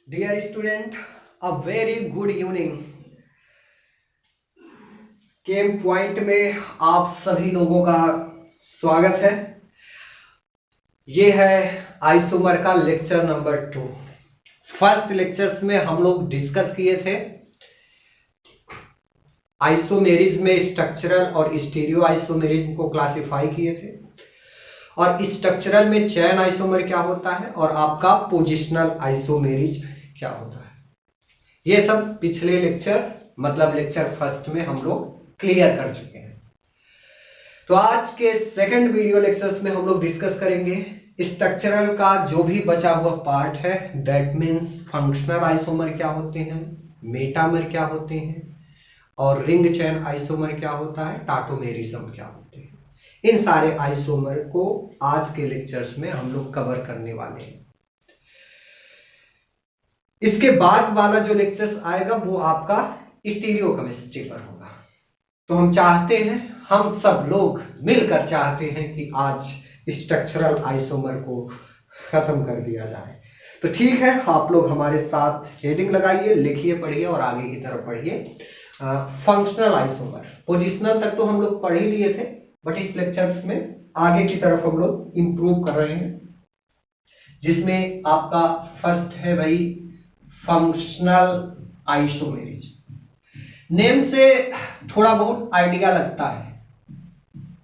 Dear student, a very good evening. Chem point में आप सभी लोगों का स्वागत है। ये है आइसोमर का लेक्चर नंबर 2। फर्स्ट लेक्चर्स में हम लोग डिस्कस किए थे आइसोमेरिज में स्ट्रक्चरल और स्टीरियो आइसोमेरिज को क्लासिफाई किए थे, और स्ट्रक्चरल में चैन आइसोमर क्या होता है और आपका पोजिशनल आइसोमेरिज क्या होता है। ये सब पिछले लेक्चर मतलब लेक्चर फर्स्ट में हम लोग क्लियर कर चुके हैं। तो आज के सेकंड वीडियो लेक्चर्स में हम लोग डिस्कस करेंगे स्ट्रक्चरल का जो भी बचा हुआ पार्ट है, दैट मीन्स फंक्शनल आइसोमर क्या होते हैं, मेटामर क्या होते हैं, और रिंग चैन आइसोमर क्या होता है, टाटोमेरिज्म क्या होते हैं। इन सारे आइसोमर को आज के लेक्चर्स में हम लोग कवर करने वाले हैं। इसके बाद वाला जो लेक्चर्स आएगा वो आपका स्टीरियो केमिस्ट्री पर होगा। तो हम चाहते हैं, हम सब लोग मिलकर चाहते हैं कि आज स्ट्रक्चरल आइसोमर को खत्म कर दिया जाए। तो ठीक है, आप लोग हमारे साथ हेडिंग लगाइए, लिखिए, पढ़िए और आगे की तरफ पढ़िए। फंक्शनल आइसोमर, पोजिशनल तक तो हम लोग पढ़ ही लिए थे, बट इस लेक्चर में आगे की तरफ हम लोग इंप्रूव कर रहे हैं, जिसमें आपका फर्स्ट है भाई फंक्शनल आइसोमेरिज। नेम से थोड़ा बहुत आइडिया लगता है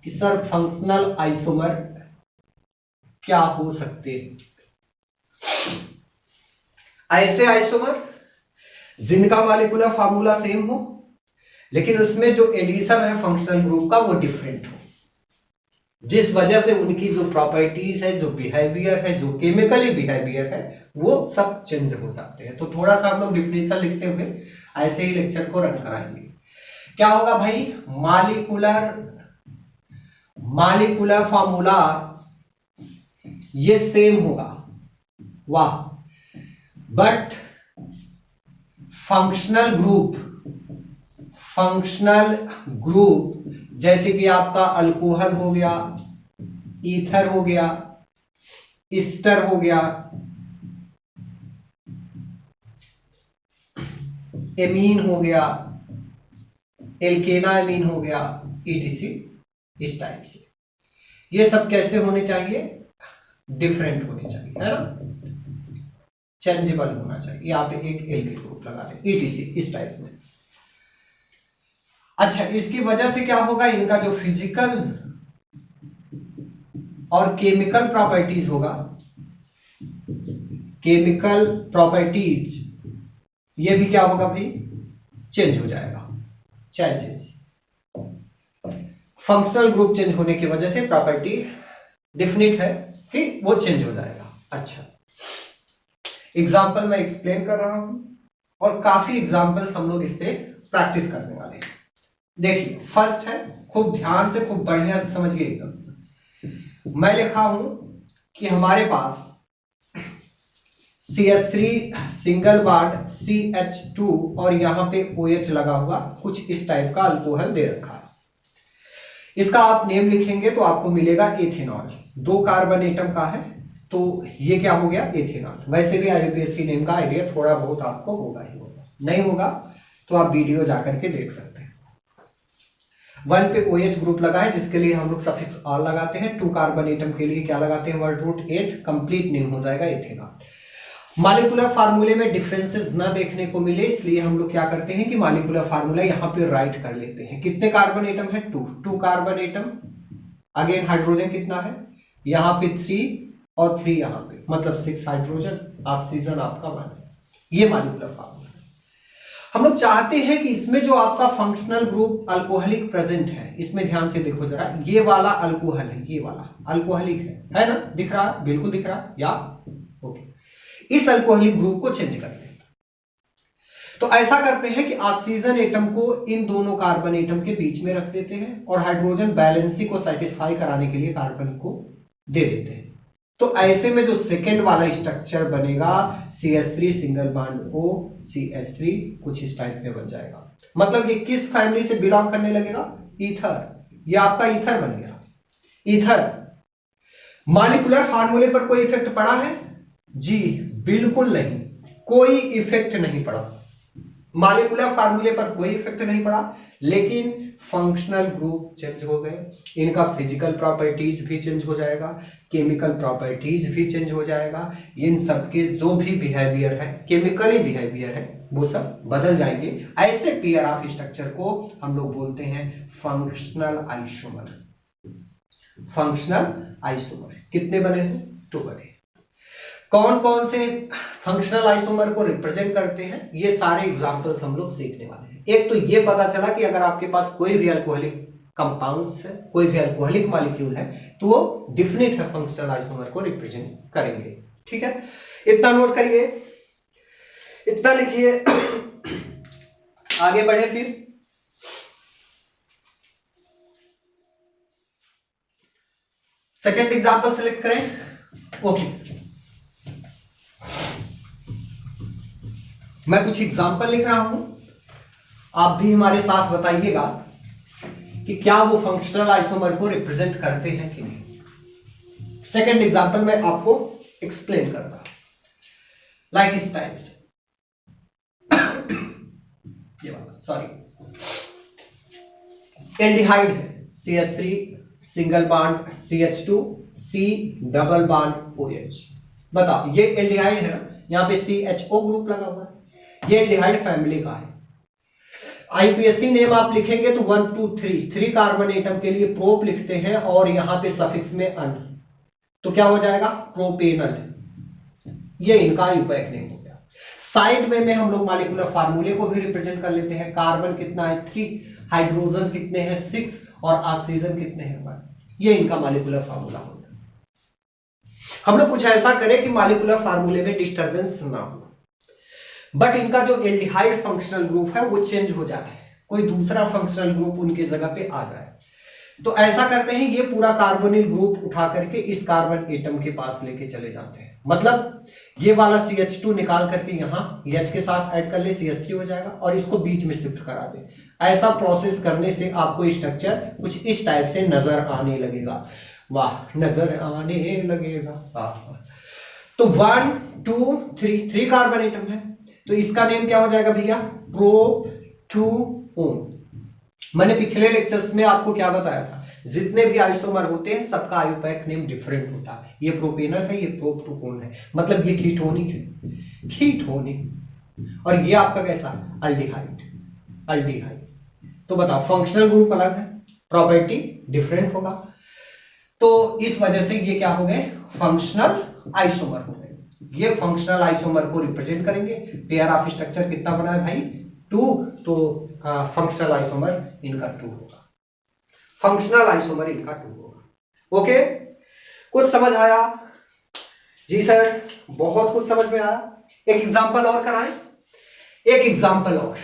कि सर फंक्शनल आइसोमर क्या हो सकते हैं। ऐसे आइसोमर जिनका मॉलिक्यूलर फार्मूला सेम हो, लेकिन उसमें जो एडिशन है फंक्शनल ग्रुप का वो डिफरेंट हो, जिस वजह से उनकी जो प्रॉपर्टीज है, जो बिहेवियर है, जो केमिकली बिहेवियर है, वो सब चेंज हो जाते हैं। तो थोड़ा सा हम लोग डिफिनेशन लिखते हुए ऐसे ही लेक्चर को रन कराएंगे। क्या होगा भाई, मॉलिक्यूलर फार्मूला ये सेम होगा, वाह, बट फंक्शनल ग्रुप जैसे कि आपका अल्कोहल हो गया, ईथर हो गया, ईस्टर हो गया, एमीन हो गया, एल्केना एमीन हो गया, ईटीसी, इस टाइप से। ये सब कैसे होने चाहिए, डिफरेंट होने चाहिए, है ना, चेंजेबल होना चाहिए। यहाँ पे एक एल्किल ग्रुप लगा दें, ईटीसी, इस टाइप में। अच्छा, इसकी वजह से क्या होगा, इनका जो फिजिकल और केमिकल प्रॉपर्टीज होगा, केमिकल प्रॉपर्टीज ये भी क्या होगा भाई, चेंज हो जाएगा। चेंजेस, फंक्शनल ग्रुप चेंज होने की वजह से प्रॉपर्टी डिफिनिट है कि वो चेंज हो जाएगा। अच्छा, एग्जाम्पल मैं एक्सप्लेन कर रहा हूं और काफी एग्जाम्पल्स हम लोग इस पे प्रैक्टिस करने वाले हैं। देखिए, फर्स्ट है, खूब ध्यान से, खूब बढ़िया से समझिए एकदम। मैं लिखा हूं कि हमारे पास CH3 सिंगल बॉन्ड CH2 और यहां पे OH लगा हुआ कुछ इस टाइप का अल्कोहल दे रखा है। इसका आप नेम लिखेंगे तो आपको मिलेगा एथेनॉल। 2 कार्बन एटम का है, तो ये क्या हो गया, एथेनॉल। वैसे भी IUPAC नेम का आइडिया थोड़ा बहुत आपको होगा ही होगा, नहीं होगा तो आप वीडियो जाकर के देख सकते हैं। 1 पे OH ग्रुप लगा है, जिसके लिए हम लोग सफिक्स ऑल लगाते हैं। 2 कार्बन एटम के लिए क्या लगाते हैं, वर्ड रूट 8, कंप्लीट नेम हो जाएगा एथेनॉल। मॉलिक्यूलर फार्मूले में डिफरेंसेस ना देखने को मिले, इसलिए हम लोग क्या करते हैं कि मॉलिक्यूलर फार्मूला यहां पे राइट कर लेते हैं। कितने कार्बन एटम है, 2 कार्बन एटम। अगेन हाइड्रोजन कितना है, यहां पे 3 और 3 यहां पे, मतलब 6 हाइड्रोजन, ऑक्सीजन आपका 1। ये मॉलिक्यूलर फार्मूला। हम लोग चाहते हैं कि इसमें जो आपका फंक्शनल ग्रुप अल्कोहलिक प्रेजेंट है, इसमें ध्यान से देखो जरा, ये वाला अल्कोहल है, ये वाला अल्कोहलिक है ना, दिख रहा है, बिल्कुल दिख रहा है, या ओके। इस अल्कोहलिक ग्रुप को चेंज कर लें। तो ऐसा करते हैं कि ऑक्सीजन एटम को इन दोनों कार्बन एटम के बीच में रख देते हैं और हाइड्रोजन बैलेंसी को सेटिस्फाई कराने के लिए कार्बन को दे देते हैं। तो ऐसे में जो सेकेंड वाला स्ट्रक्चर बनेगा, CH3 single bond O CH3 कुछ इस टाइप में बन जाएगा। मतलब ये किस फैमिली से बिलोंग करने लगेगा, ईथर। ये आपका ईथर बन गया। ईथर मॉलिक्यूलर फार्मूले पर कोई इफेक्ट पड़ा है जी, बिल्कुल नहीं, कोई इफेक्ट नहीं पड़ा, मॉलिक्यूलर फार्मूले पर कोई इफेक्ट नहीं पड़ा, लेकिन फंक्शनल ग्रुप चेंज हो गए, इनका फिजिकल प्रॉपर्टीज भी चेंज हो जाएगा, केमिकल प्रॉपर्टीज भी चेंज हो जाएगा, इन सबके जो भी बिहेवियर है, केमिकली बिहेवियर है, वो सब बदल जाएंगे। ऐसे पेयर ऑफ स्ट्रक्चर को हम लोग बोलते हैं फंक्शनल आइसोमर। फंक्शनल आइसोमर कितने बने हैं? 2 बने। कौन कौन से फंक्शनल आइसोमर को रिप्रेजेंट करते हैं, ये सारे एग्जांपल्स हम लोग सीखने वाले हैं। एक तो ये पता चला कि अगर आपके पास कोई भी अल्कोहलिक कंपाउंड्स है, कोई भी अल्कोहलिक मॉलिक्यूल है, तो वो डिफिनिट है फंक्शनल आइसोमर को रिप्रेजेंट करेंगे। ठीक है, इतना नोट करिए, इतना लिखिए। आगे बढ़े, फिर सेकेंड एग्जांपल सेलेक्ट करें। ओके, मैं कुछ एग्जांपल लिख रहा हूं, आप भी हमारे साथ बताइएगा कि क्या वो फंक्शनल आइसोमर को रिप्रेजेंट करते हैं कि नहीं। सेकेंड एग्जांपल मैं आपको एक्सप्लेन करता हूं, लाइक इस टाइप से। ये वाला, सॉरी, एल्डिहाइड है, CH3 single bond CH2 C double bond OH। बताओ, ये एल्डिहाइड है ना, यहां पे CHO ग्रुप लगा हुआ है, ये एल्डिहाइड फैमिली का है। आईपीएससी नेम आप लिखेंगे तो 1 2 3 कार्बन एटम के लिए प्रोप लिखते हैं और यहां पे सफिक्स में अन, तो क्या हो जाएगा? प्रोपेनल। ये इनका आयुपैक नेम हो गया। साइड में हम लोग मॉलिक्यूलर फार्मूले को भी रिप्रेजेंट कर लेते हैं। कार्बन कितना है? 3, हाइड्रोजन कितने हैं? 6, और ऑक्सीजन कितने हैं? 1। ये इनका मॉलिक्यूलर फार्मूला होगा। हम लोग कुछ ऐसा करें कि मॉलिक्यूलर फार्मूले में डिस्टरबेंस ना हो, बट इनका जो एल्डिहाइड फंक्शनल ग्रुप है वो चेंज हो जाता है, कोई दूसरा फंक्शनल ग्रुप उनकी जगह पे आ जाए। तो ऐसा करते हैं, ये पूरा कार्बोनिल ग्रुप उठा करके इस कार्बन एटम के पास लेके चले जाते हैं। मतलब ये वाला CH2 निकाल करके यहाँ H के साथ ऐड कर ले, CH3 हो जाएगा, और इसको बीच में शिफ्ट करा दे। ऐसा प्रोसेस करने से आपको स्ट्रक्चर कुछ इस टाइप से नजर आने लगेगा। वाह, नजर आने लगेगा। तो 1 2 3 कार्बन एटम है, तो इसका नेम क्या हो जाएगा भैया? प्रोटूओन। मैंने पिछले लेक्चर्स में आपको क्या बताया था, जितने भी आइसोमर होते हैं सबका आयुपैक नेम डिफरेंट होता है। ये प्रोपेनल है, ये प्रोटूओन है, मतलब ये कीटोनिक है, कीटोनिक। और ये आपका कैसा? अल्डिहाइड। अल्डिहाइड। तो बताओ, फंक्शनल ग्रुप अलग है, प्रॉपर्टी डिफरेंट होगा, तो इस वजह से ये क्या हो गए? फंक्शनल आइसोमर हो गए। ये फंक्शनल आइसोमर को रिप्रेजेंट करेंगे। पेयर ऑफ स्ट्रक्चर कितना बना है भाई? 2, तो फंक्शनल आइसोमर इनका 2 होगा। फंक्शनल आइसोमर इनका 2 होगा। ओके, कुछ समझ आया? जी सर, बहुत कुछ समझ में आया। एक एग्जांपल और कराएं, एक एग्जांपल और।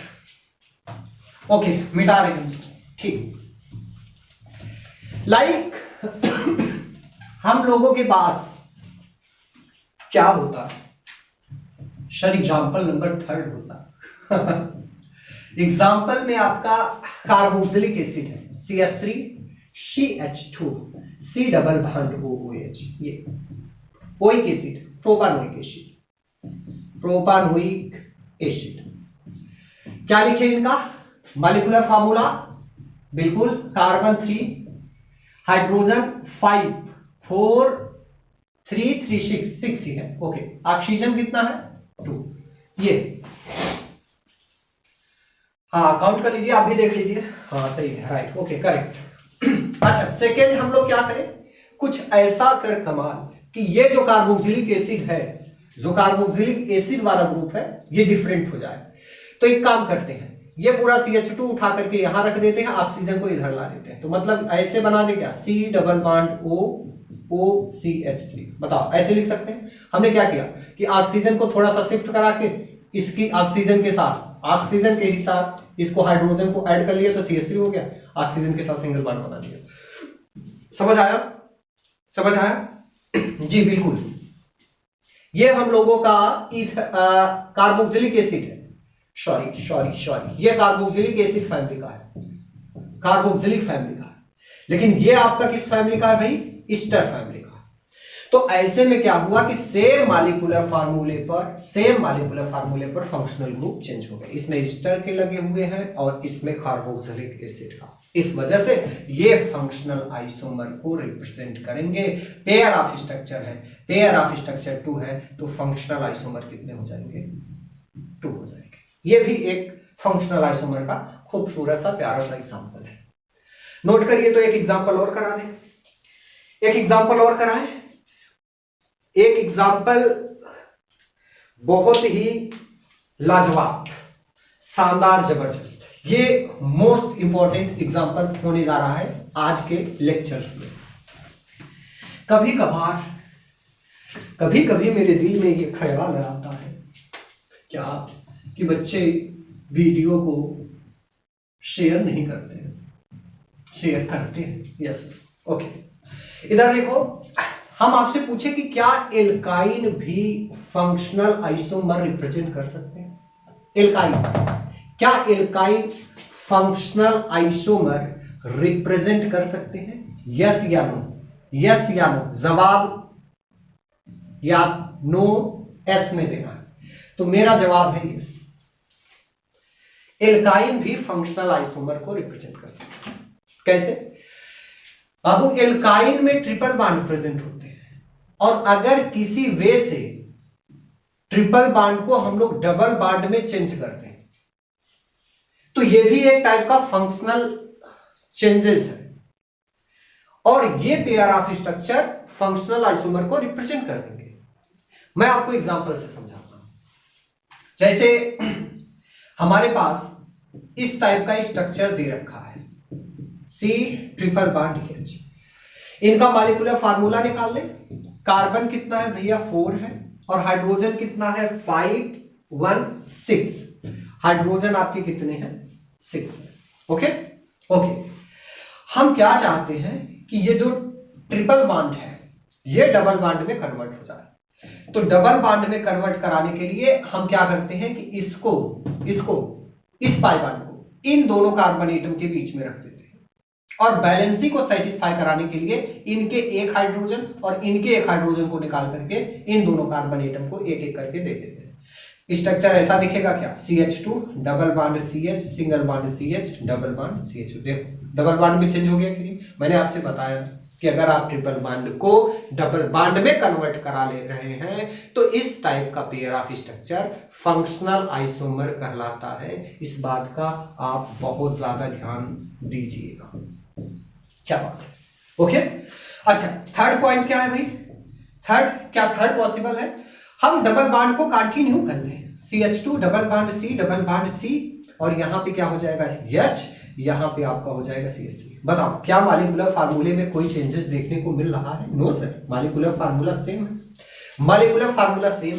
ओके, मिटा रहे हैं इसको, ठीक। लाइक हम लोगों के पास क्या होता है सर? एग्जाम्पल नंबर 3 होता। एग्जाम्पल में आपका कार्बोक्सिलिक एसिड है, CH3 CH2 C double bond OH। ये oic acid, propanoic acid, propanoic acid. क्या लिखे इनका मॉलिक्यूलर फार्मूला? बिल्कुल, कार्बन 3, हाइड्रोजन 5, 4 3 3 6 ही है। ओके, ऑक्सीजन कितना है? 2। ये हाँ, काउंट कर लीजिए, आप भी देख लीजिए। हाँ सही है, राइट, ओके, करेक्ट। अच्छा, सेकेंड हम लोग क्या करें? कुछ ऐसा कर कमाल कि ये जो कार्बोक्सिलिक एसिड है, जो कार्बोक्सिलिक एसिड वाला ग्रुप है, ये डिफरेंट हो जाए। तो एक काम करते हैं, ये पूरा CH2 उठा करके यहां रख देते हैं, ऑक्सीजन को इधर ला देते हैं। तो मतलब ऐसे बना दे क्या? C double bond OCH3। बताओ, ऐसे लिख सकते हैं। हमने क्या किया कि ऑक्सीजन को थोड़ा सा शिफ्ट करा के इसकी ऑक्सीजन के साथ, ऑक्सीजन के ही साथ इसको हाइड्रोजन को ऐड कर लिया, तो CH3 हो गया, ऑक्सीजन के साथ सिंगल बॉन्ड बना दिया। समझ आया? समझ आया? जी बिल्कुल। ये हम लोगों का कार्बोक्सिलिक एसिड है, सॉरी, ये कार्बोक्सिलिक एसिड फैमिली का है, कार्बोक्सिलिक फैमिली का है। लेकिन ये आपका किस फैमिली का है भाई? ईस्टर फैमिली का। तो ऐसे में क्या हुआ कि सेम मॉलिक्यूलर फार्मूले पर फंक्शनल ग्रुप चेंज हो गए। इसमें एस्टर के लगे हुए हैं और इसमें कार्बोक्सिलिक एसिड का। इस वजह से ये फंक्शनल आइसोमर को रिप्रेजेंट करेंगे। पेयर ऑफ स्ट्रक्चर है, पेयर ऑफ स्ट्रक्चर 2 है, तो फंक्शनल आइसोमर कितने हो जाएंगे? 2 हो जाएंगे। ये भी एक फंक्शनल आइसोमर का खूबसूरत सा प्यारा सा एग्जांपल है। नोट करिए। तो एक एग्जांपल और करा दें, एक एग्जांपल और कराएं। एक एग्जांपल बहुत ही लाजवाब, शानदार, जबरदस्त, ये मोस्ट इंपॉर्टेंट एग्जांपल होने जा रहा है आज के लेक्चर में। कभी कभी मेरे दिल में ये ख्याल आता है क्या कि बच्चे वीडियो को शेयर नहीं करते हैं, शेयर करते हैं। Yes okay. इधर देखो, हम आपसे पूछे कि क्या एल्काइन भी फंक्शनल आइसोमर रिप्रेजेंट कर सकते हैं? एल्काइन, क्या एल्काइन फंक्शनल आइसोमर रिप्रेजेंट कर सकते हैं? यस या नो? यस या नो जवाब, या नो एस में देना है। तो मेरा जवाब है यस, एल्काइन भी फंक्शनल आइसोमर को रिप्रेजेंट कर सकते हैं। कैसे? अब एल्काइन में ट्रिपल बॉन्ड प्रेजेंट होते हैं, और अगर किसी वे से ट्रिपल बॉन्ड को हम लोग डबल बॉन्ड में चेंज करते हैं तो यह भी एक टाइप का फंक्शनल चेंजेस है, और ये pair of structure functional isomer को रिप्रेजेंट कर देंगे। मैं आपको एग्जांपल से समझाता हूं। जैसे हमारे पास इस टाइप का स्ट्रक्चर दे रखा है, C ट्रिपल बॉन्ड H। इनका मॉलिक्यूलर फार्मूला निकाल ले। कार्बन कितना है भैया? 4 है, और हाइड्रोजन कितना है? 5 1 6। हाइड्रोजन आपके कितने हैं? 6। Okay okay. हम क्या चाहते हैं कि ये जो ट्रिपल बॉन्ड है ये डबल बॉन्ड में कन्वर्ट हो जाए। तो डबल बॉन्ड में कन्वर्ट कराने के लिए हम क्या करते हैं कि इसको इस पाई बॉन्ड को इन दोनों कार्बन एटम के बीच में रख देते हैं, और बैलेंसिंग को सेटिस्फाई कराने के लिए इनके एक हाइड्रोजन और इनके एक हाइड्रोजन को निकाल करके इन दोनों कार्बन एटम को एक एक करके दे देते हैं। स्ट्रक्चर ऐसा दिखेगा क्या? CH2 double bond CH, single bond CH, double bond CH। देखो डबल बॉन्ड में चेंज हो गया कि नहीं? मैंने आपसे बताया कि अगर आप ट्रिपल बॉन्ड को डबल बॉन्ड में कन्वर्ट करा ले रहे हैं तो इस टाइप का pair of structure functional isomer कहलाता है। इस बात का आप बहुत ज्यादा ध्यान दीजिएगा। क्या बात है? ओके। अच्छा, थर्ड पॉइंट क्या है भाई? थर्ड पॉसिबल है? हम डबल बॉन्ड को कंटिन्यू कर लें। CH2 डबल बॉन्ड C, और यहां पे क्या हो जाएगा? H, यहां पे आपका हो जाएगा CH3। बताओ क्या मॉलिक्यूलर फार्मूले में कोई चेंजेस देखने को मिल रहा है? No sir, molecular formula same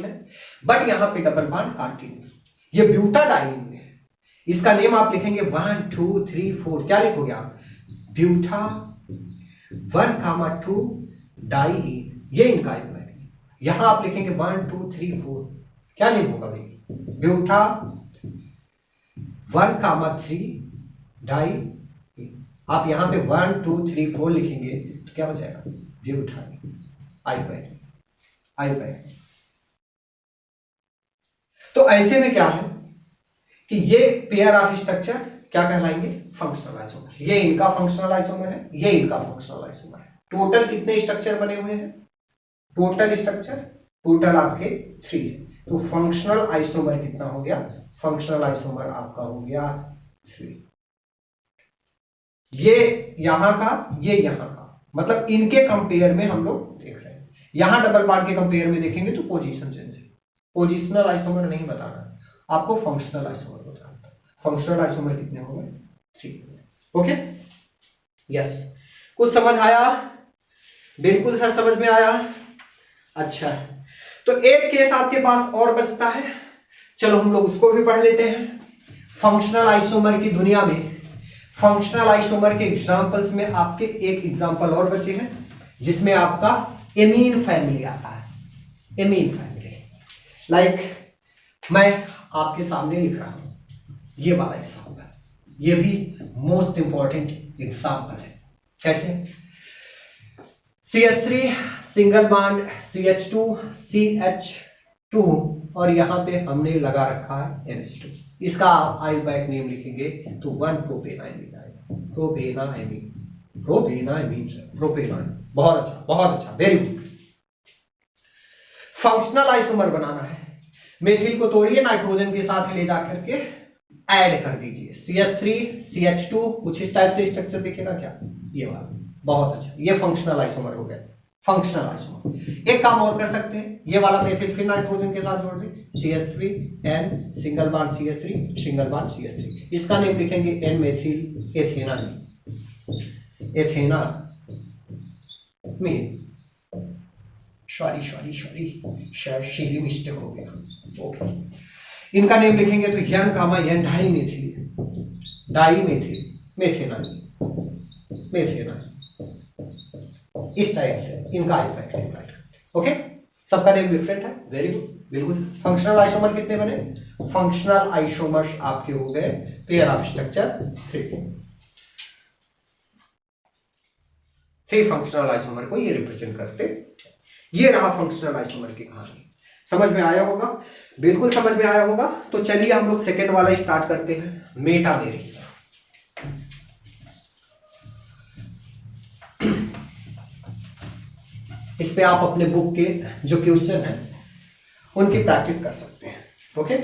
है, बट यहां पे डबल बॉन्ड कंटिन्यू। ये ब्यूटाडाइन है, इसका नेम आप लिखेंगे 1 2 3 4। क्या लिखोगे आप? ब्यूटा 1, 2 डाइईन, ये इनका है। यहां आप लिखेंगे 1 2 3 4। क्या नेम होगा भाई? Buta 1, 3 diene. आप यहां पे 1 2 3 4 लिखेंगे तो क्या हो जाएगा? Butadiene, iPad. तो ऐसे में क्या है कि ये पेयर ऑफ स्ट्रक्चर क्या कहलाएंगे? Functional isomer. ये इनका फंक्शनल आइसोमर है, ये इनका फंक्शनल आइसोमर है। टोटल कितने स्ट्रक्चर बने हुए हैं? टोटल आपके 3 है। तो फंक्शनल आइसोमर कितना हो गया? फंक्शनल आइसोमर आपका हो गया 3। ये यहां का, ये यहां का, मतलब इनके कंपेयर में हम लोग देख रहे हैं। यहां डबल बॉन्ड के कंपेयर में देखेंगे तो पोजीशन चेंज है। पोजिशनल आइसोमर नहीं बताना, आपको फंक्शनल आइसोमर बताना। फंक्शनल आइसोमर कितने हो गए? 3। Okay, yes. कुछ समझ आया? बिल्कुल सर, समझ में आया। अच्छा, तो एक केस आपके पास और बचता है, चलो हम लोग उसको भी पढ़ लेते हैं। फंक्शनल आइसोमर की दुनिया में फंक्शनल आइसोमर के एग्जांपल्स में आपके एक एग्जांपल और बचे हैं जिसमें आपका एमीन फैमिली आता है। एमीन फैमिली, लाइक मैं आपके सामने लिख रहा हूं ये वाला एग्जांपल, ये भी मोस्ट इंपॉर्टेंट एग्जांपल है। कैसे? CH3 single bond CH2 CH2 और यहाँ पे हमने लगा रखा है NH2। इसका आप आइयूपैक नेम लिखेंगे तो 1 प्रोपेनाइमीन आएगा। प्रोपेनाइमीन। बहुत अच्छा, वेरी गुड। फंक्शनल आइसोमर बनाना है, मेथिल को तोड़िए, नाइट्रोजन के साथ ले जाकर के ऐड कर दीजिए, CH3 CH2 कुछ इस टाइप से स्ट्रक्चर दिखेगा क्या, ये वाला। बहुत अच्छा, ये फंक्शनल आइसोमर हो गया। Functional isomer. एक काम और कर सकते हैं, ये वाला मेथिल फिर नाइट्रोजन के साथ जोड़ दें, CH3N single bond CH3 single bond CH3। इसका नेम लिखेंगे N मेथिल एथेना में सॉरी मिस्टेक हो गया। ओके, इनका नेम लिखेंगे तो यन गामा एन मेथेना इस टाइप से इनका आइयूपैक नेम राइट करते हैं। ओके, सबका नेम डिफरेंट है, वेरी गुड, बिल्कुल। फंक्शनल आइसोमर कितने बने? फंक्शनल आइसोमर्स आपके हो गए pair of structure 3 functional isomer को ये रिप्रेजेंट करते। ये रहा फंक्शनल आइसोमर की कहानी। समझ में आया होगा? बिल्कुल समझ में आया होगा। तो चलिए हम लोग सेकेंड वाला स्टार्ट करते हैं, मेटामेरिस। इस पे आप अपने बुक के जो क्वेश्चन है उनकी प्रैक्टिस कर सकते हैं। ओके,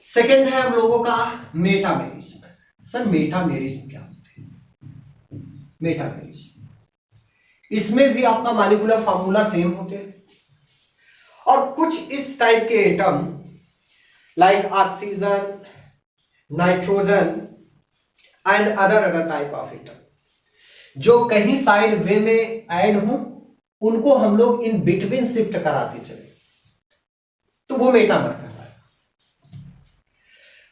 सेकेंड है हम लोगों का मेटामेरिज्म। सर मेटामेरिज्म क्या होते हैं? मेटामेरिज्म, इसमें भी आपका मॉलिक्यूलर फार्मूला सेम होते हैं और कुछ इस टाइप के atom like oxygen, nitrogen and other type of atom जो कहीं साइड वे में ऐड हो, उनको हम लोग इन बिटवीन शिफ्ट कराते चले, तो वो मेटामर कहलाता है।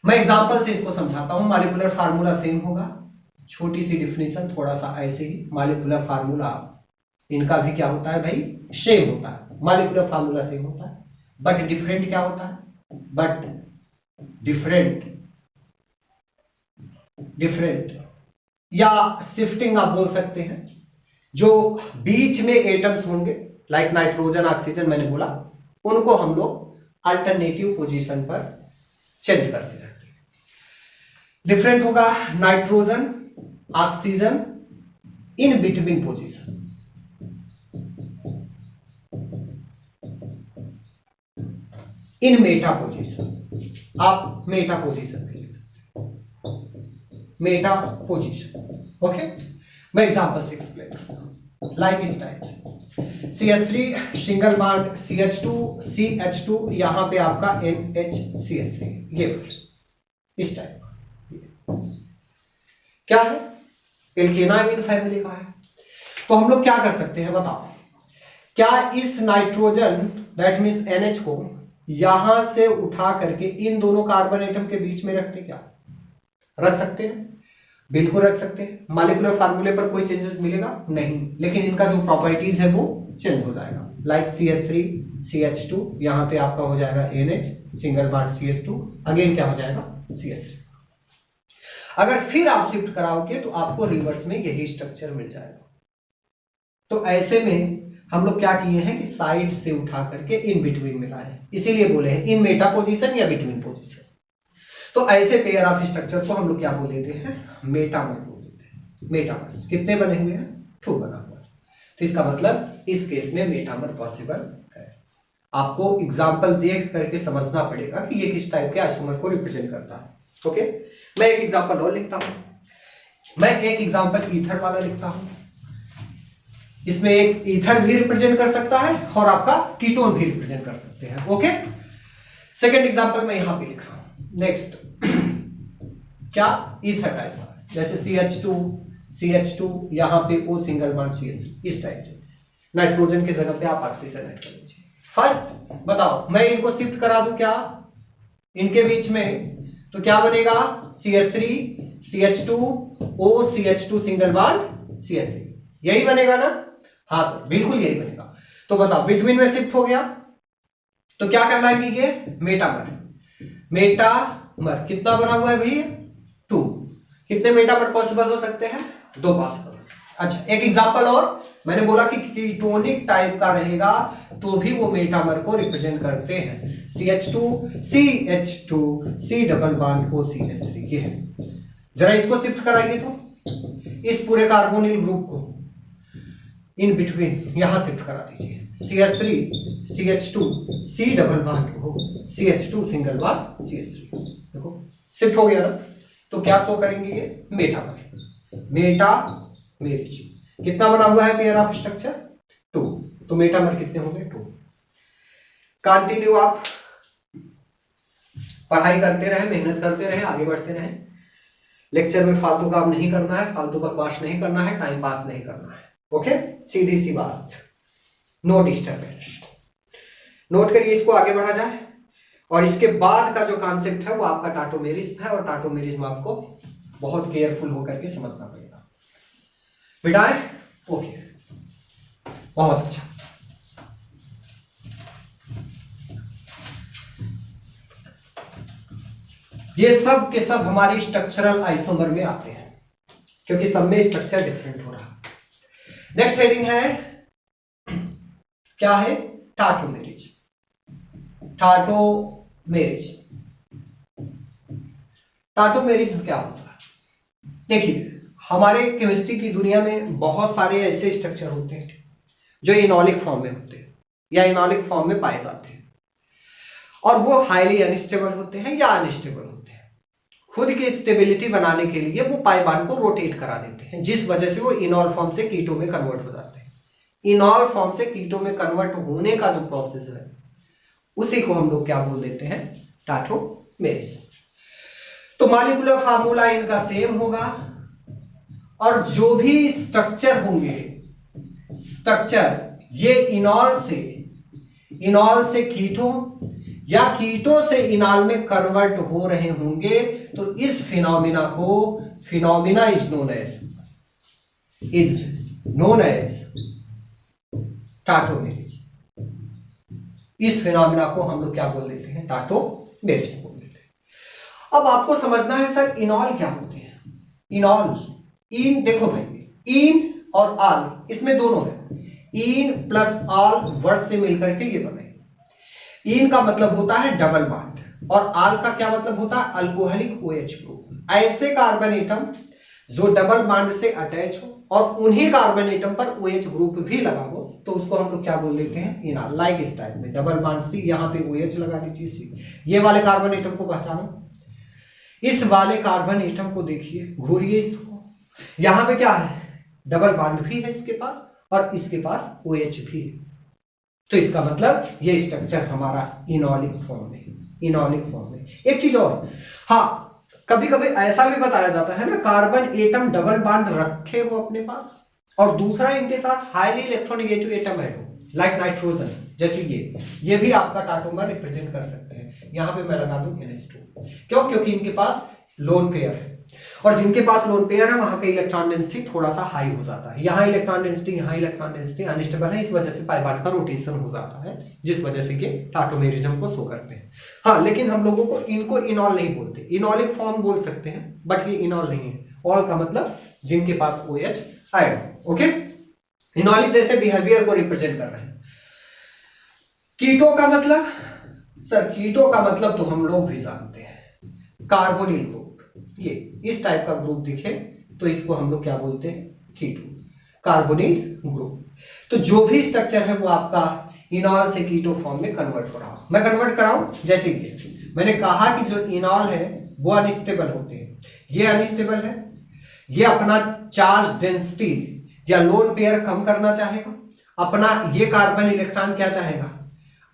मैं एग्जांपल से इसको समझाता हूं। मॉलिक्यूलर फार्मूला सेम होगा, छोटी सी डिफिनेशन, थोड़ा सा ऐसे ही। मॉलिक्यूलर फार्मूला इनका भी क्या होता है भाई? सेम होता है। मॉलिक्यूलर फार्मूला सेम होता है, बट डिफरेंट क्या होता है? बट डिफरेंट या शिफ्टिंग आप बोल सकते हैं। जो बीच में एटम्स होंगे लाइक नाइट्रोजन, ऑक्सीजन मैंने बोला, उनको हम लोग अल्टरनेटिव पोजीशन पर चेंज करते रहते हैं। डिफरेंट होगा nitrogen, oxygen in between position. In Meta position, आप मेटा पोजीशन भी लिख सकते हैं, मेटा पोजीशन। ओके, मैं एग्जांपल से एक्सप्लेन करता हूं। लाइक इस टाइप से CH3 सिंगल बॉन्ड CH2 यहां पे आपका NHCH3, ये इस टाइप का क्या है? एल्केनाइमीन फैमिली का है। तो हम लोग क्या कर सकते हैं बताओ? क्या इस नाइट्रोजन दैट मीन्स NH को यहां से उठा करके इन दोनों कार्बन एटम के बीच में रखते? क्या रख सकते हैं? बिल्कुल रख सकते हैं। मॉलिक्यूलर फार्मूले पर कोई चेंजेस मिलेगा नहीं, लेकिन इनका जो प्रॉपर्टीज है वो चेंज हो जाएगा। लाइक CH3 CH2 यहां पे आपका हो जाएगा NH single bond CH2, again क्या हो जाएगा? CH3। अगर फिर आप शिफ्ट कराओगे तो आपको रिवर्स में यही स्ट्रक्चर मिल जाएगा। तो ऐसे में हम लोग क्या किए हैं कि साइड से उठा करके इन बिटवीन में लाए, इसीलिए बोले हैं इन मेटा पोजीशन या बिटवीन पोजीशन। तो ऐसे पेयर ऑफ स्ट्रक्चर को हम लोग क्या बोल देते हैं? मेटामर बोल देते हैं। मेटामर्स कितने बने हुए हैं? 2 बना हुआ है। तो इसका मतलब इस केस में मेटामर पॉसिबल है। आपको एग्जांपल देख करके समझना पड़ेगा कि ये किस टाइप के आइसोमर को रिप्रेजेंट करता है। ओके, मैं एक एग्जांपल और लिखता हूं। मैं एक एग्जांपल ईथर वाला लिखता हूं। इसमें एक ईथर भी रिप्रेजेंट कर सकता है और आपका कीटोन भी रिप्रेजेंट कर सकते हैं। ओके, सेकेंड एग्जांपल मैं यहां पे लिख रहा हूं। नेक्स्ट क्या? ईथर टाइप का, जैसे CH2 यहां पे O सिंगल बॉन्ड CH3, इस टाइप से। नाइट्रोजन के जगह पे आप ऑक्सीजन ऐड कर लीजिए। फर्स्ट बताओ, मैं इनको शिफ्ट करा दूं क्या इनके बीच में, तो क्या बनेगा? CH3 CH2 O CH2 single bond CH3, यही बनेगा ना? हाँ सर, बिल्कुल यही बनेगा। तो बताओ, बिटवीन में शिफ्ट हो गया तो क्या कहलाएंगे ये? मेटामर। मेटामर कितना बना हुआ है भैया? 2। कितने मेटामर पॉसिबल हो सकते हैं? 2 पॉसिबल। अच्छा, एक एग्जांपल और, मैंने बोला कि कीटोनिक टाइप का रहेगा तो भी वो मेटामर को रिप्रेजेंट करते हैं। CH2 C double bond OCH3 ये है। जरा इसको शिफ्ट कराइए तो, इस पूरे कार्बोनिल ग्रुप को इन बिटवीन यहां शिफ्ट करा दीजिए। CH3 CH2 C double bond हो CH2 सिंगल बॉन्ड CH3, देखो शिफ्ट हो गया ना। तो क्या शो करेंगे ये मेटामर, मेटामेरिज। कितना बना हुआ है पेयर ऑफ स्ट्रक्चर 2, तो मेटामर कितने होंगे 2। कंटिन्यू आप पढ़ाई करते रहे, मेहनत करते रहे, आगे बढ़ते रहे। लेक्चर में फालतू काम नहीं करना है, फालतू बकवास नहीं करना है, टाइम पास नहीं करना है। ओके, सीधी सी बात, नो डिस्टर्बेंस। नोट करिए, इसको आगे बढ़ा जाए। और इसके बाद का जो कॉन्सेप्ट है वो आपका टाटोमेरिज्म है, और टाटोमेरिज्म आपको बहुत केयरफुल होकर के समझना पड़ेगा। बिटाए ओके, बहुत अच्छा। ये सब के सब हमारी स्ट्रक्चरल आइसोमर में आते हैं, क्योंकि सब में स्ट्रक्चर डिफरेंट हो रहा है। नेक्स्ट हेडिंग है, क्या है, टाटोमेरिज। टाटोमेरिज, टाटोमेरिज क्या होता है? देखिए, हमारे केमिस्ट्री की दुनिया में बहुत सारे ऐसे स्ट्रक्चर होते हैं जो इनॉलिक फॉर्म में होते हैं या इनॉलिक फॉर्म में पाए जाते हैं, और वो हाईली अनस्टेबल होते हैं या अनस्टेबल होते हैं। खुद की स्टेबिलिटी बनाने के लिए वो पाई बॉन्ड को रोटेट करा देते हैं, जिस वजह से वो इनॉल फॉर्म से कीटो में कन्वर्ट हो जाते हैं। इनॉल फॉर्म से कीटो में कन्वर्ट होने का जो प्रोसेस है उसी को हम लोग क्या बोल देते हैं, टाटोमेरिज। तो मॉलिक्यूलर फार्मूला इनका सेम होगा, और जो भी स्ट्रक्चर होंगे, स्ट्रक्चर ये इनॉल से कीटो या कीटो से इनॉल में कन्वर्ट हो रहे होंगे, तो इस फिनोमिना को, फिनोमिना इज नोन एज टाटोमेरिज। इस फिनोमिना को हम लोग क्या बोल देते हैं, टाटोमेरिज बोल देते हैं। अब आपको समझना है सर इनॉल क्या होते हैं। इनॉल, इन देखो भाई, इन और आल इसमें दोनों है। इन प्लस आल वर्ड से मिलकर के ये बने। इन का मतलब होता है डबल बॉन्ड, और आल का क्या मतलब होता है, अल्कोहलिक OH ग्रुप। ऐसे कार्बन एटम जो डबल बॉन्ड से अटैच हो और उन्हीं कार्बन एटम पर OH ग्रुप भी लगा हो, तो उसको हम लोग क्या बोल देते हैं, इनॉल। लाइक इस टाइप में डबल बॉन्ड सी, यहां पे OH लगा दीजिए सी। ये वाले कार्बन एटम को पहचानो, इस वाले कार्बन एटम को देखिए, घूरिए इसको, यहां पे क्या है, डबल बॉन्ड भी है इसके पास और इसके पास OH भी है। तो इसका मतलब ये स्ट्रक्चर हमारा इनॉलिक फॉर्म में, इनॉलिक फॉर्म में। एक चीज और, हाँ, कभी कभी ऐसा भी बताया जाता है ना, कार्बन एटम डबल बॉन्ड रखे हो अपने पास और दूसरा इनके साथ हाईली इलेक्ट्रोनेगेटिव एटम है, लाइक नाइट्रोजन, जैसे ये भी आपका टाटोमर रिप्रेजेंट कर सकते हैं। यहां पे मैं लगा दूं NH2, क्यों, क्योंकि इनके पास लोन पेयर है, और जिनके पास लोन पेयर है वहां पे इलेक्ट्रॉन डेंसिटी थोड़ा सा हाई हो जाता है। यहाँ इलेक्ट्रॉन डेंसिटी अनस्टेबल है, इस वजह से पाई बॉन्ड का रोटेशन हो जाता है, जिस वजह से ये टाटोमेरिज्म को शो करते हैं। हाँ, लेकिन हम लोगों को इनको इनॉल नहीं बोलते, इनॉलिक फॉर्म बोल सकते हैं, बट ये इनॉल नहीं है। ऑल का मतलब जिनके पास OH आए। ओके, इनॉलिक जैसे बिहेवियर को रिप्रेजेंट कर रहे हैं। कीटो का मतलब, सर कीटो का मतलब तो हम लोग भी जानते हैं, कार्बोनिल ग्रुप। ये इस टाइप का ग्रुप दिखे तो इसको हम लोग क्या बोलते हैं, कीटो, कार्बोनिल ग्रुप। तो जो भी स्ट्रक्चर है वो आपका इनॉल से कीटो फॉर्म में कन्वर्ट हो रहा हो। मैं कन्वर्ट कराऊं, जैसे कि मैंने कहा कि जो इनॉल है वो अनस्टेबल होते हैं, ये अनस्टेबल है, ये अपना चार्ज डेंसिटी या लोन पेयर कम करना चाहेगा, अपना ये कार्बन इलेक्ट्रॉन क्या चाहेगा,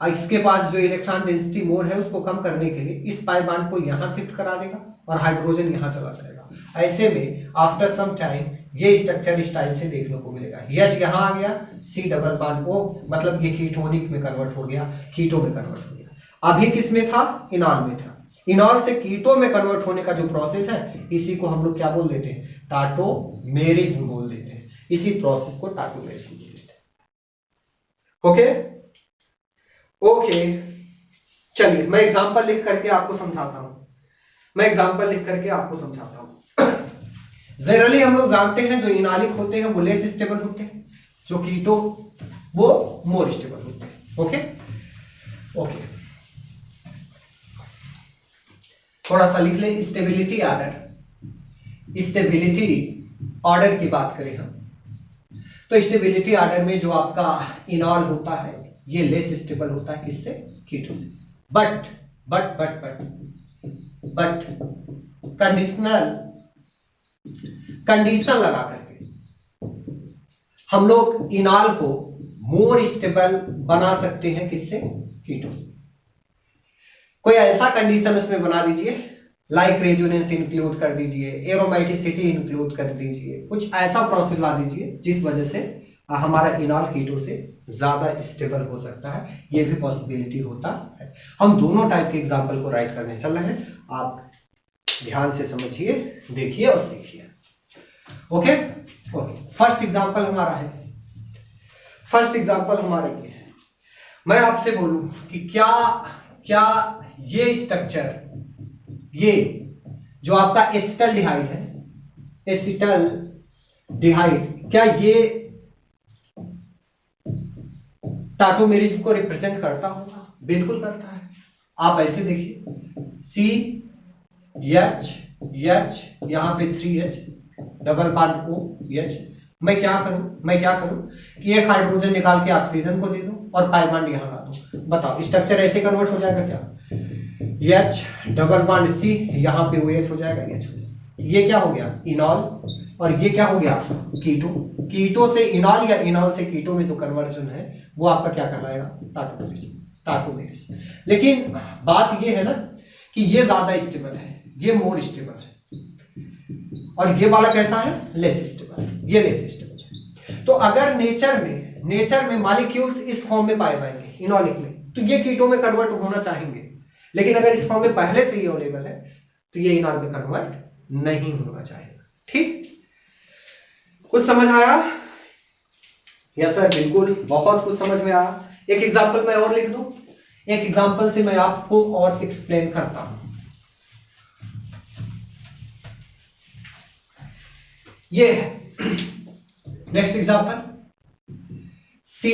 इसके पास जो इलेक्ट्रॉन डेंसिटी मोर है उसको कम करने के लिए इस पाई बॉन्ड को यहां शिफ्ट करा देगा और हाइड्रोजन यहां चला जाएगा। ऐसे में आफ्टर सम टाइम ये स्ट्रक्चर इस टाइप से देखने को मिलेगा। H यहां आ गया, C डबल बॉन्ड को, मतलब ये कीटोनिक में कन्वर्ट हो गया, कीटो में कन्वर्ट हो गया। अभी किस में था, इनॉल में था। इनॉल से कीटो में कन्वर्ट होने का जो प्रोसेस है, इसी को हम लोग क्या बोल देते हैं, टाटोमेरिज्म बोल देते हैं। इसी प्रोसेस को टाटोमेरिज्म बोल देते हैं। ओके ओके, चलिए मैं एग्जांपल लिख करके आपको समझाता हूं, जनरली हम लोग जानते हैं जो इनॉलिक होते हैं वो लेस स्टेबल होते हैं, जो कीटो वो मोर स्टेबल होते हैं। ओके ओके, थोड़ा सा लिख ले, स्टेबिलिटी ऑर्डर। स्टेबिलिटी ऑर्डर की बात करें हम तो स्टेबिलिटी ऑर्डर में जो आपका इनॉल होता है ये लेस स्टेबल होता है, किससे? कीटो से। But but but but but condition लगा करके हम लोग इनॉल को मोर स्टेबल बना सकते हैं, किससे? कीटो से। कोई ऐसा कंडीशन उसमें बना दीजिए, लाइक रेजोनेंस इंक्लूड कर दीजिए, एरोमेटिसिटी इंक्लूड कर दीजिए, कुछ ऐसा प्रोसेस ला दीजिए जिस वजह से हमारा इनॉल कीटो से ज्यादा स्टेबल हो सकता है। ये भी पॉसिबिलिटी होता है। हम दोनों टाइप के एग्जांपल को राइट करने चल रहे हैं, आप ध्यान से समझिए, देखिए और सीखिए। ओके ओके, फर्स्ट एग्जांपल हमारा है, फर्स्ट एग्जांपल हमारा ये है, मैं आपसे बोलूं कि क्या क्या ये स्ट्रक्चर, ये जो आपका एसिटाल्डिहाइड है, एसिटाल्डिहाइड, क्या ये टाटोमेरिज को रिप्रेजेंट करता होगा? बिल्कुल करता है। आप ऐसे देखिए, सी एच एच, यहां पे 3H, double bond O H। मैं क्या करूं कि एक हाइड्रोजन निकाल के ऑक्सीजन को दे दूं और पाई बॉन्ड यहां ला दूं। बताओ स्ट्रक्चर ऐसे कन्वर्ट हो जाएगा क्या? H डबल बॉन्ड C, यहां पे OH हो जाएगा, H हो जाएगा। ये क्या हो गया? इनॉल। और ये क्या हो गया? कीटो। कीटो से इनॉल या इनॉल से कीटो में जो कन्वर्जन है वो आपका क्या कहलाएगा? टाटोमेरिज। लेकिन बात ये है ना कि ये ज्यादा स्टेबल है, ये मोर स्टेबल है, और ये वाला कैसा है? Less stable. ये लेस स्टेबल है। तो अगर नेचर में मॉलिक्यूल्स इस फॉर्म में पाए जाएंगे इनॉलिक में, तो ये कीटो में कन्वर्ट होना चाहेंगे। लेकिन अगर इस फॉर्म में पहले से ही अवेलेबल है तो ये इनॉल में कन्वर्ट नहीं होना चाहेगा। ठीक, कुछ समझ आया? यस सर, बिल्कुल, बहुत कुछ समझ में आया। एक एग्जांपल मैं और लिख दूं, एक एग्जांपल से मैं आपको और एक्सप्लेन करता हूं। ये है नेक्स्ट एग्जांपल, सी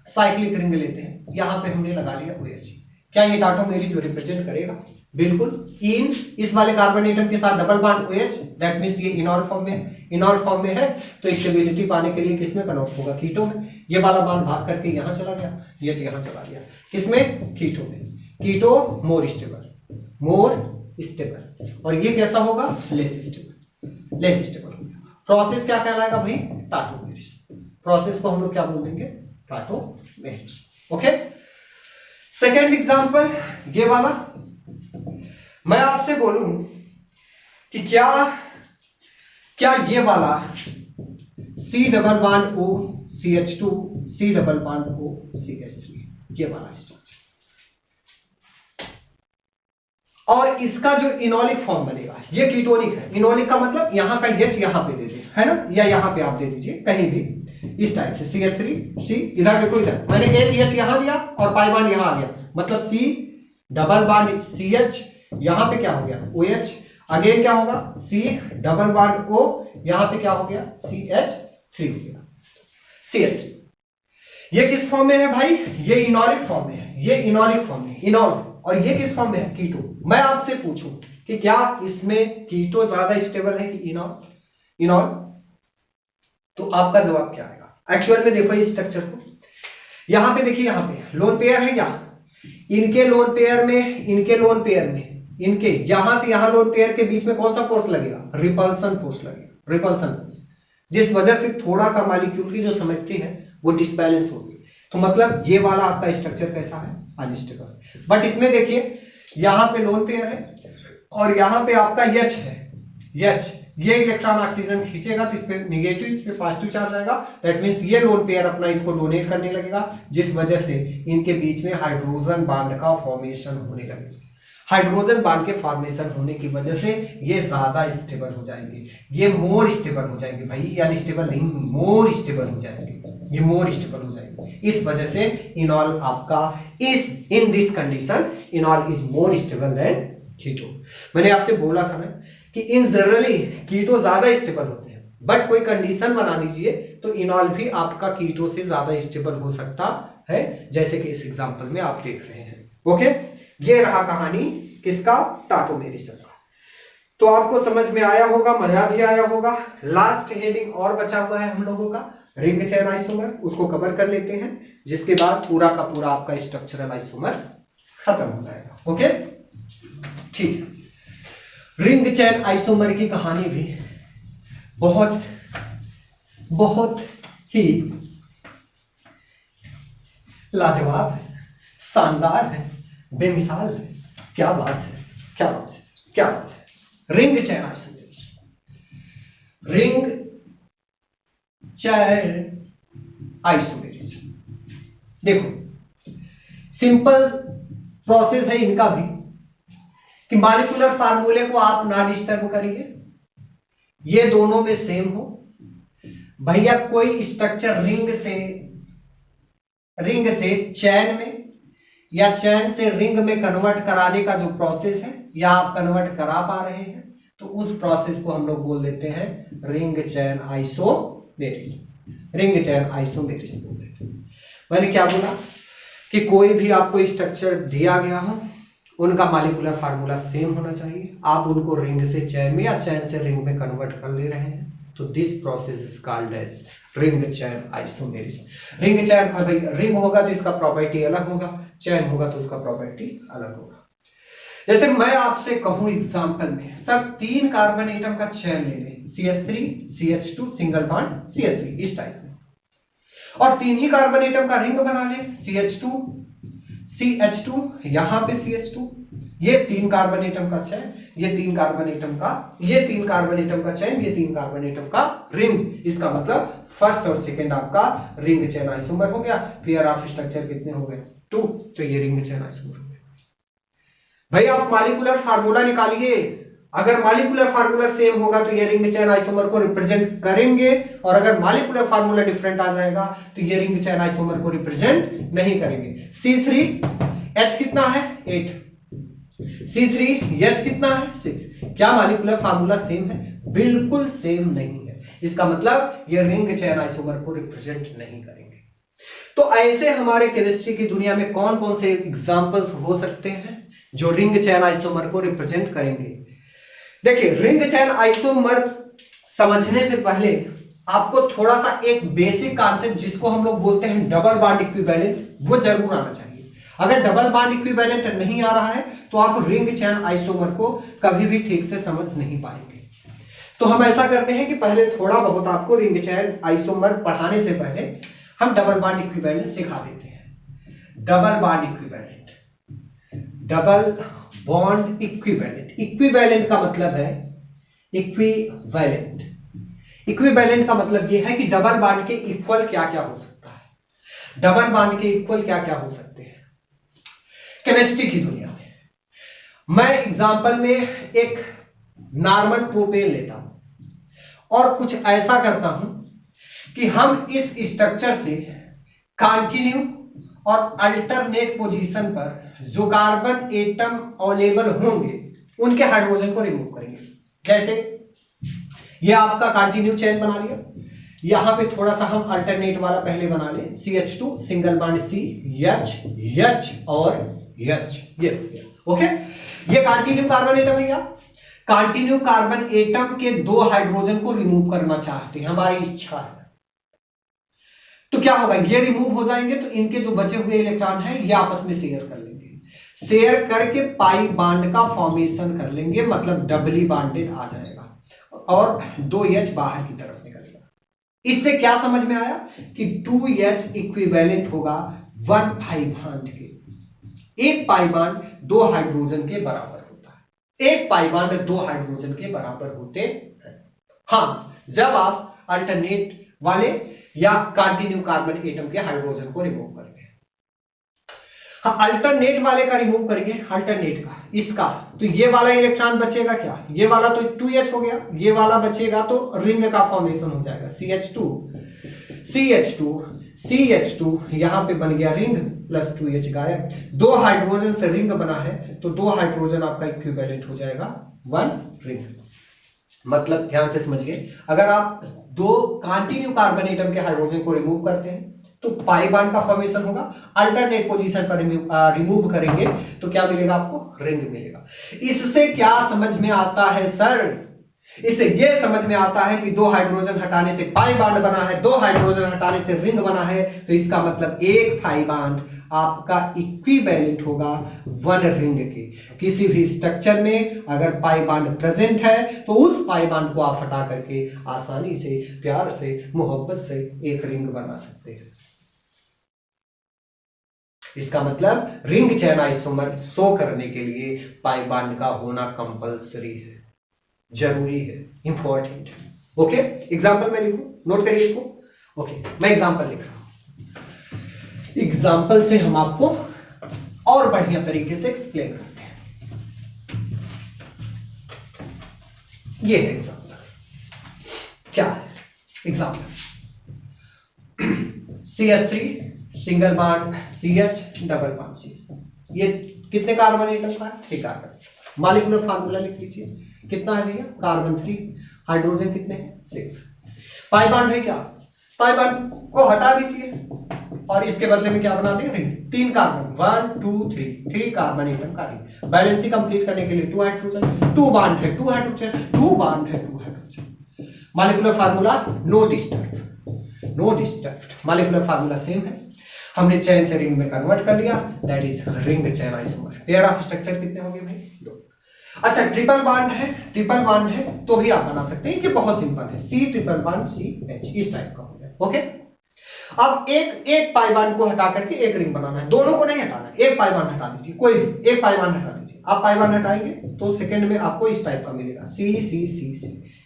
साइक्लिक रिंग लेते हैं, यहां पे हमने लगा लिया OH। क्या ये टाटोमेरिज रिप्रेजेंट करेगा? बिल्कुल। इन इस वाले कार्बन एटम के साथ double bond OH, that means ये इनॉल फॉर्म में, इनॉल फॉर्म में है तो स्टेबिलिटी पाने के लिए किसमें कन्वर्ट होगा? कीटो में। ये वाला बॉन्ड भाग करके यहां चला गया, ये यहां चला गया, किसमें? कीटो में। कीटो मोर स्टेबल, और ये कैसा होगा? Less stable. प्रोसेस क्या कहलाएगा भाई? टाटोमेरिज। प्रोसेस को हम लोग क्या बोल देंगे? टाटोमेरिज। ओके, सेकेंड एग्जांपल ये वाला, मैं आपसे बोलूं कि क्या ये वाला C double bond O CH2 C double bond O CH3, ये वाला स्ट्रक्चर, और इसका जो इनॉलिक फॉर्म बनेगा ये कीटोनिक है। इनॉलिक का मतलब यहां का H यहां पे दे दे, है ना, या यहां पे आप दे दीजिए कहीं भी, इस टाइप से CH3 C, इधर देखो, इधर मैंने एक H यहां दिया और पाई बॉन्ड यहां आ गया, मतलब C डबल बॉन्ड CH, यहां पे क्या हो गया? OH। अगेन क्या होगा? C डबल बॉन्ड O, यहां पे क्या हो गया? CH3 हो गया, CH3। ये किस फॉर्म में है भाई? ये इनॉलिक फॉर्म में है, ये इनॉलिक फॉर्म में, इनॉल। और ये किस फॉर्म में है? कीटो। मैं आपसे पूछूं कि क्या इसमें कीटो ज्यादा स्टेबल है कि इनॉल? तो आपका जवाब क्या आएगा? एक्चुअल में देखो इस स्ट्रक्चर को, यहां पे देखिए, यहां पे लोन पेयर है क्या? इनके लोन पेयर में इनके यहां से यहां लोन पेयर के बीच में कौन सा फोर्स लगेगा? रिपल्सन फोर्स लगेगा, रिपल्सन फोर्स, जिस वजह से थोड़ा सा मॉलिक्यूल की जो सिमेट्री है वो डिसबैलेंस होगी। तो मतलब ये वाला आपका स्ट्रक्चर कैसा है? अनस्टेबल। बट इसमें देखिए यहां पे लोन पेयर है और यहां पे आपका H है, H, ये इलेक्ट्रॉन ऑक्सीजन खींचेगा तो इस पे निगेटिव, इस पे पॉजिटिव चार्ज आएगा, दैट मींस ये लोन पेयर अपना इसको डोनेट करने लगेगा, जिस वजह से इनके बीच में हाइड्रोजन बॉन्ड का फॉर्मेशन होने लगेगा। हाइड्रोजन बॉन्ड के फॉर्मेशन होने की वजह से ये ज्यादा स्टेबल हो जाएंगे, ये मोर स्टेबल हो जाएंगे भाई, ये अनस्टेबल नहीं, मोर स्टेबल हो जाएंगे, ये मोर स्टेबल हो जाएंगे। इस वजह से इनॉल आपका in this condition enol is more stable than keto. मैंने आपसे बोला था ना कि इन जनरली कीटो ज्यादा स्टेबल होते हैं, बट कोई कंडीशन बना दीजिए तो इनॉल भी आपका कीटो से ज्यादा स्टेबल हो सकता है, जैसे कि इस एग्जांपल में आप देख रहे हैं। ओके, ये रहा कहानी किसका, टाटोमेरिज्म का। तो आपको समझ में आया होगा, मजा भी आया होगा। लास्ट हेडिंग और बचा हुआ है हम लोगों का, रिंग चेन आइसोमर, उसको कवर कर लेते हैं, जिसके बाद पूरा का पूरा आपका स्ट्रक्चरल आइसोमर खत्म हो जाएगा। ओके, ठीक है। रिंग चेन आइसोमर की कहानी भी बहुत बहुत ही लाजवाब है, शानदार है, बेमिसाल है। क्या बात है, क्या बात है, क्या बात है। Ring chain isomerism, ring chain isomerism. देखो सिंपल प्रोसेस है इनका भी कि मॉलिक्यूलर फार्मूले को आप ना डिस्टर्ब करिए, ये दोनों में सेम हो। भैया कोई स्ट्रक्चर रिंग से चैन में या चैन से रिंग में कन्वर्ट कराने का जो प्रोसेस है, या आप कन्वर्ट करा पा रहे हैं, तो उस प्रोसेस को हम लोग बोल देते हैं ring chain isomerism. Ring chain isomerism बोल देते हैं। मैंने क्या बोला कि कोई भी आपको स्ट्रक्चर दिया गया हो, उनका मॉलिक्यूलर फार्मूला सेम होना चाहिए। आप उनको रिंग से चैन में या चैन से रिंग में कन्वर्ट कर ले रहे हैं, तो this process is called as ring chain isomerism. Ring chain, भाई रिंग होगा तो इसका प्रॉपर्टी अलग होगा, चैन होगा तो उसका प्रॉपर्टी अलग होगा। जैसे मैं आपसे कहूं एग्जांपल में, सर 3 कार्बन एटम का चैन ले लें, CH3 CH2 single bond CH3, इस टाइप में, और 3 ही कार्बन एटम का रिंग बना लें, CH2 CH2 यहां पे CH2, ये 3 कार्बन एटम का चैन, ये 3 कार्बन एटम का, ये 3 कार्बन एटम का चैन, ये 3 कार्बन एटम का रिंग। इसका मतलब फर्स्ट और सेकंड आपका रिंग चैन आइसोमर हो गया। पेयर ऑफ स्ट्रक्चर कितने हो गए, 2, तो ये रिंग चैन आइसोमर हो गया। भाई आप मॉलिक्यूलर फार्मूला निकालिए, अगर मॉलिक्यूलर फार्मूला सेम होगा तो ये रिंग चैन आइसोमर को रिप्रेजेंट करेंगे, और अगर मॉलिक्यूलर फार्मूला डिफरेंट आ जाएगा तो ये रिंग चैन आइसोमर को रिप्रेजेंट नहीं करेंगे। C3H कितना है 8, C3H कितना है 6। क्या मॉलिक्यूलर फार्मूला सेम है? बिल्कुल सेम नहीं है। इसका मतलब ये रिंग चैन आइसोमर को रिप्रेजेंट नहीं करेंगे। तो ऐसे हमारे केमिस्ट्री की दुनिया में कौन कौन से एग्जांपल्स हो सकते हैं जो रिंग चैन आइसोमर को रिप्रेजेंट करेंगे? देखिए, रिंग चैन आइसोमर समझने से पहले आपको थोड़ा सा एक बेसिक कॉन्सेप्ट जिसको हम लोग बोलते हैं डबल बॉन्ड इक्विवेलेंट, वो जरूर आना चाहिए। अगर डबल बॉन्ड इक्विवेलेंट नहीं आ रहा है तो आप रिंग चैन आइसोमर को कभी भी ठीक से समझ नहीं पाएंगे। तो हम ऐसा करते हैं कि पहले थोड़ा बहुत आपको रिंग चैन आइसोमर पढ़ाने से पहले हम डबल बॉन्ड इक्विवेलेंट सिखा देते हैं। Double bond equivalent, double bond equivalent, equivalent का मतलब है इक्विवेलेंट। इक्विवेलेंट का मतलब यह है कि डबल बॉन्ड के इक्वल क्या क्या हो सकता है, डबल बॉन्ड के इक्वल क्या क्या हो सकते हैं केमिस्ट्री की दुनिया में। मैं एग्जांपल में एक नॉर्मल प्रोपेन लेता हूं और कुछ ऐसा करता हूं कि हम इस स्ट्रक्चर से कंटिन्यू और अल्टरनेट पोजीशन पर जो कार्बन एटम अवेलेबल होंगे उनके हाइड्रोजन को रिमूव करेंगे। जैसे ये आपका कंटिन्यू चेन बना लिया, यहां पे थोड़ा सा हम अल्टरनेट वाला पहले बना ले, CH2 single bond C, H और H, ये ओके। ये कंटिन्यू कार्बन एटम है। क्या कंटिन्यू कार्बन एटम के 2 हाइड्रोजन को रिमूव करना चाहते हैं, हमारी इच्छा है, तो क्या होगा, ये रिमूव हो जाएंगे तो इनके जो बचे हुए इलेक्ट्रॉन है ये आपस में शेयर कर लेंगे। शेयर करके पाई बॉन्ड का फॉर्मेशन कर लेंगे, मतलब डबली बॉन्डेड आ जाएगा और 2H बाहर की तरफ निकलेगा। इससे क्या समझ में आया कि 2H इक्विवेलेंट होगा 1 पाई बॉन्ड के। एक पाई बॉन्ड 2 हाइड्रोजन के बराबर होता है, एक पाई बॉन्ड 2 हाइड्रोजन के बराबर होते हैं। हाँ, जब आप अल्टरनेट वाले या कंटिन्यू कार्बन एटम के हाइड्रोजन को रिमूव करेंगे। हाँ, अल्टरनेट वाले का रिमूव करेंगे, अल्टरनेट का, इसका, तो ये वाला इलेक्ट्रॉन बचेगा क्या, ये वाला तो 2H हो गया, ये वाला बचेगा तो रिंग का फॉर्मेशन हो जाएगा, CH2 यहां पे बन गया रिंग प्लस 2H गायब। 2 हाइड्रोजन से रिंग बना है तो 2 हाइड्रोजन आपका इक्विवेलेंट हो जाएगा 1 रिंग। मतलब ध्यान से समझिए, अगर आप दो कंटिन्यू कार्बन एटम के हाइड्रोजन को रिमूव करते हैं तो पाई बॉन्ड का फॉर्मेशन होगा। अल्टरनेट पोजीशन पर रिमूव करेंगे तो क्या मिलेगा आपको? रिंग मिलेगा। इससे क्या समझ में आता है सर? इससे यह समझ में आता है कि दो हाइड्रोजन हटाने से पाई बॉन्ड बना है, दो हाइड्रोजन हटाने से रिंग बना है, तो इसका मतलब एक पाई बॉन्ड आपका इक्विवेलेंट होगा वन रिंग के। किसी भी स्ट्रक्चर में अगर पाई बॉन्ड प्रेजेंट है तो उस पाई बॉन्ड को आप हटा करके आसानी से, प्यार से, मोहब्बत से एक रिंग बना सकते हैं। इसका मतलब रिंग चेन आइसोमर शो करने के लिए पाई बॉन्ड का होना कंपलसरी है, जरूरी है, इंपॉर्टेंट है। ओके, एग्जाम्पल में लिखूं, नोट करिए इसको। ओके, मैं एग्जाम्पल लिख रहा हूं। एग्जाम्पल से हम आपको और बढ़िया तरीके से एक्सप्लेन करते हैं। ये है एग्जाम्पल। क्या है example? CH3 single bond CH double bond CH। ये कितने कार्बन एटम का है? 3 कार्बन। मॉलिक्यूलर फार्मूला लिख लीजिए। कितना है भैया? कार्बन 3, हाइड्रोजन कितने हैं? 6। पाई बॉन्ड है क्या? पाई बॉन्ड को हटा दीजिए और इसके बदले में क्या बना देंगे? रिंग। 3 कार्बन, 1 2 3 कार्बन एटम का रिंग। बैलेंसी कंप्लीट करने के लिए 2 हाइड्रोजन, 2 बॉन्ड है, 2 हाइड्रोजन, 2 बॉन्ड है, 2 hydrogen. Molecular formula no disturb, no disturb. Molecular formula same है, हमने चेन से रिंग में कन्वर्ट कर लिया, that is ring chain isomer. Pair of structure कितने होंगे भाई? 2। अच्छा, ट्रिपल बॉन्ड है, ट्रिपल बॉन्ड है तो भी आप बना सकते हैं, ये बहुत सिंपल है। C ट्रिपल बॉन्ड CH, इस टाइप का हो गया। ओके, अब एक पाई बॉन्ड को हटा करके एक रिंग बनाना है, दोनों को नहीं हटाना है, एक पाई बॉन्ड हटा दीजिए, कोई भी एक पाई बॉन्ड हटा दीजिए। आप पाई बॉन्ड हटाएंगे तो सेकंड में आपको इस टाइप का मिलेगा, C।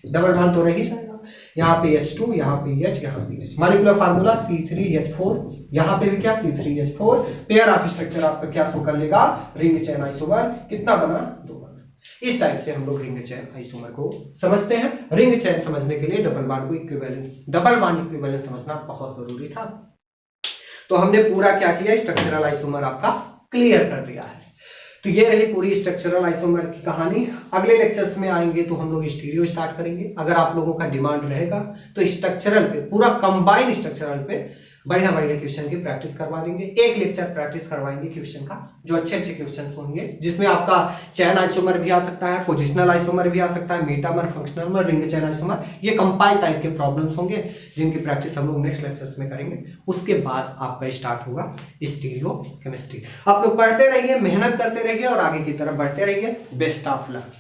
डबल बॉन्ड तो नहीं जाएगा, यहाँ पे H2, यहाँ पे H, यहाँ पे H। मॉलिक्यूलर फार्मूला C3H4, यहाँ पे भी क्या? C3H4। पेयर ऑफ स्ट्रक्चर आपका क्या शो कर लेगा? Ring chain isomer. कितना बना? 2 बना। इस टाइप से हम लोग रिंग चेन आइसोमर को समझते हैं। रिंग चेन समझने के लिए डबल बॉन्ड को इक्विवेलेंस, डबल बॉन्ड इक्विवेलेंस समझना बहुत जरूरी था। तो हमने पूरा क्या किया? स्ट्रक्चरल आइसोमर आपका क्लियर कर दिया है। तो ये रही पूरी स्ट्रक्चरल आइसोमर की कहानी। अगले लेक्चर्स में आएंगे तो हम लोग स्टीरियो स्टार्ट करेंगे। अगर आप लोगों का डिमांड रहेगा तो स्ट्रक्चरल पे, पूरा कंबाइंड स्ट्रक्चरल पे बढ़िया बढ़िया क्वेश्चन की प्रैक्टिस करवा देंगे। एक लेक्चर प्रैक्टिस करवाएंगे क्वेश्चन का, जो अच्छे अच्छे क्वेश्चंस होंगे, जिसमें आपका चैन आइसोमर भी आ सकता है, पोजिशनल आइसोमर भी आ सकता है, मेटामर, फंक्शनल, रिंग चैन आइसोमर, ये कंपाइल टाइप के प्रॉब्लम्स होंगे जिनकी प्रैक्टिस हम लोग नेक्स्ट लेक्चर्स में करेंगे। उसके बाद आपका स्टार्ट होगा स्टीरियो केमिस्ट्री। आप लोग पढ़ते रहिए, मेहनत करते रहिए और आगे की तरफ बढ़ते रहिए। Best of luck.